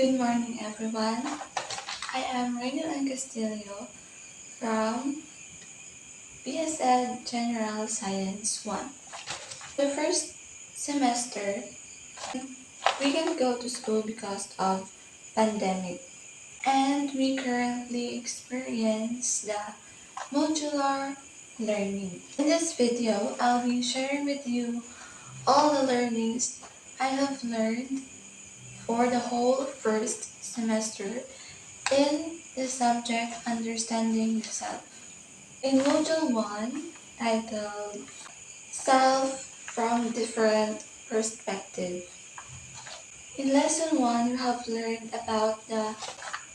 Good morning, everyone. I am Reynolyn Castillo from BSL General Science 1. The first semester, we can go to school because of pandemic, and we currently experience the modular learning. In this video, I'll be sharing with you all the learnings I have learned for the whole first semester in the subject Understanding the Self. In Module 1, titled Self from Different Perspective. In Lesson 1, we have learned about the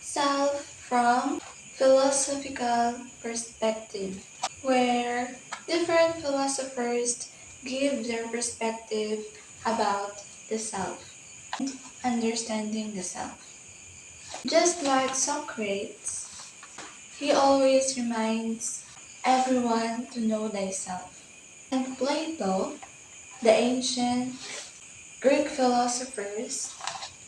self from philosophical perspective, where different philosophers give their perspective about the self and understanding the self. Just like Socrates, he always reminds everyone to know thyself. And Plato, the ancient Greek philosophers,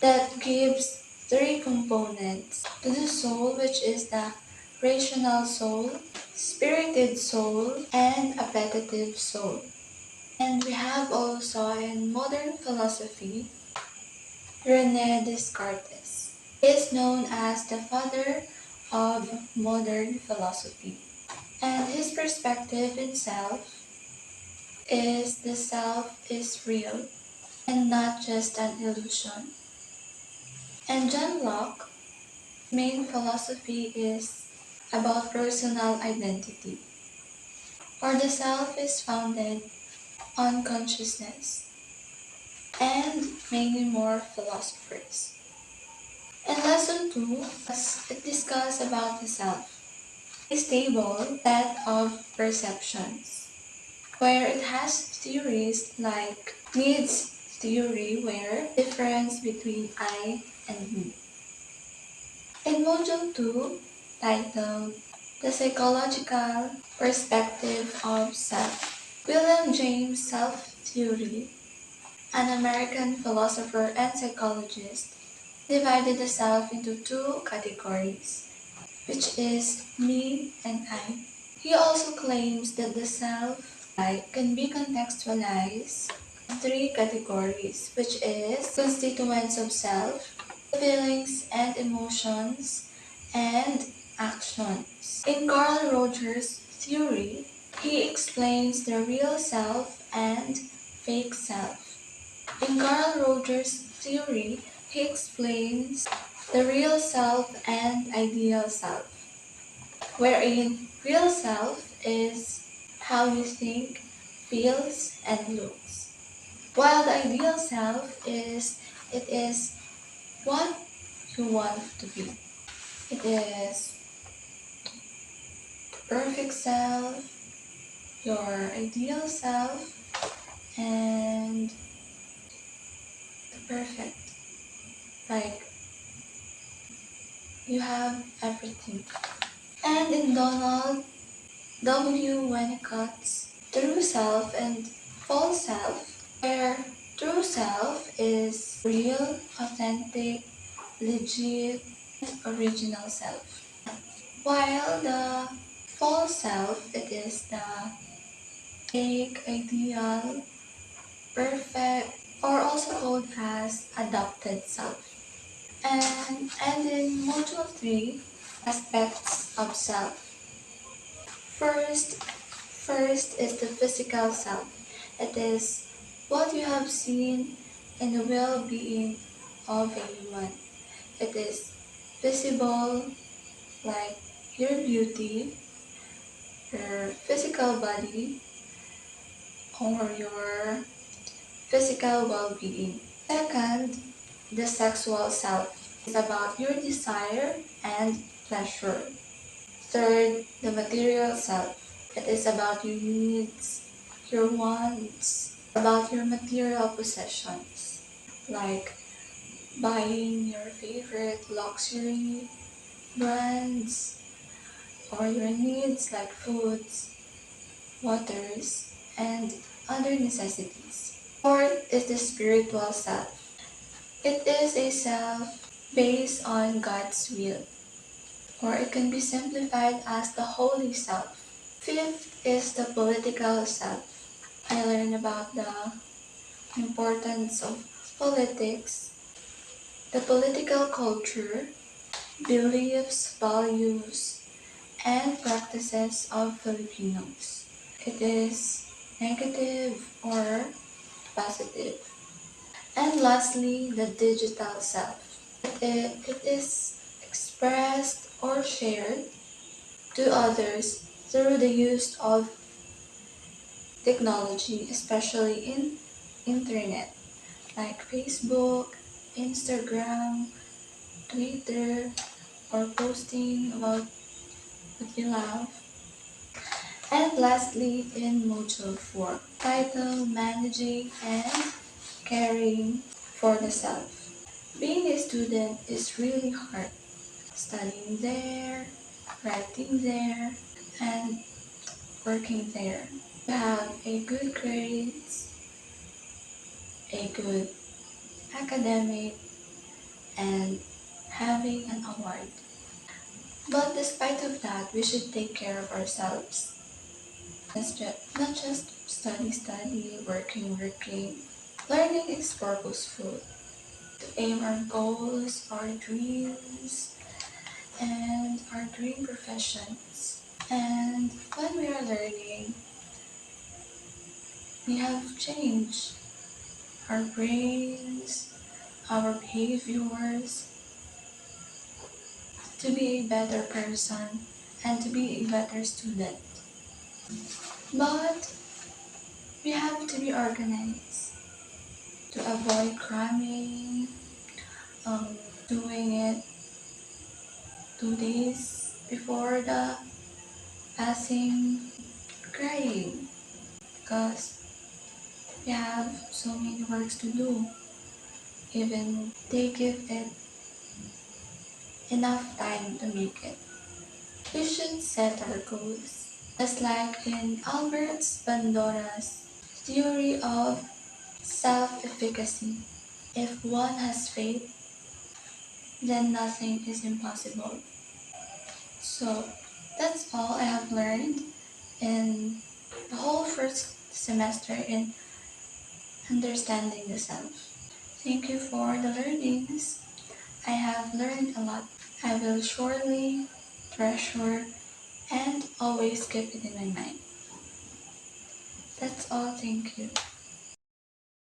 that gives three components to the soul, which is the rational soul, spirited soul, and appetitive soul. And we have also in modern philosophy, René Descartes. He is known as the father of modern philosophy. And his perspective in self is the self is real and not just an illusion. And John Locke's main philosophy is about personal identity, or the self is founded on consciousness, and many more philosophers. In Lesson 2, it discusses about the self, a stable set of perceptions, where it has theories like needs theory, where difference between I and me. In Module 2, titled The Psychological Perspective of Self, William James Self-Theory, an American philosopher and psychologist, divided the self into two categories, which is me and I. He also claims that the self can be contextualized in three categories, which is constituents of self, feelings and emotions, and actions. In Carl Rogers' theory, he explains the real self and fake self. In Carl Rogers' theory, he explains the real self and ideal self, wherein real self is how you think, feels, and looks, while the ideal self is what you want to be. It is the perfect self, your ideal self, and the perfect. Like, you have everything. And in Donald W. Winnicott's True Self and False Self, where true self is real, authentic, legit, original self, while the false self, it is the fake, ideal, perfect, or also called as adopted self. And in Module 3, aspects of self. First is the physical self. It is what you have seen in the well-being of a human. It is visible, like your beauty, your physical body, or your physical well-being. Second, the sexual self is about your desire and pleasure. Third, the material self. It is about your needs, your wants, about your material possessions, like buying your favorite luxury brands, or your needs like foods, waters, and other necessities. Fourth is the spiritual self. It is a self based on God's will, or it can be simplified as the holy self. Fifth is the political self. I learned about the importance of politics, the political culture, beliefs, values, and practices of Filipinos. It is negative or positive. And lastly, the digital self. It is expressed or shared to others through the use of technology, especially in internet, like Facebook, Instagram, Twitter, or posting about what you love. And lastly, in module 4, title Managing and Caring for the Self. Being a student is really hard. Studying there, writing there, and working there. To have a good grades, a good academic, and having an award. But despite of that, we should take care of ourselves. Not just study, working. Learning is purposeful. To aim our goals, our dreams, and our dream professions. And when we are learning, we have changed our brains, our behaviors to be a better person and to be a better student. But we have to be organized to avoid cramming, doing it 2 days before the passing, crying because we have so many works to do. Even they give it enough time to make it. We should set our goals. Just like in Albert Bandura's theory of self-efficacy. If one has faith, then nothing is impossible. So that's all I have learned in the whole first semester in understanding the self. Thank you for the learnings. I have learned a lot. I will surely treasure and always keep it in my mind. That's all. Thank you.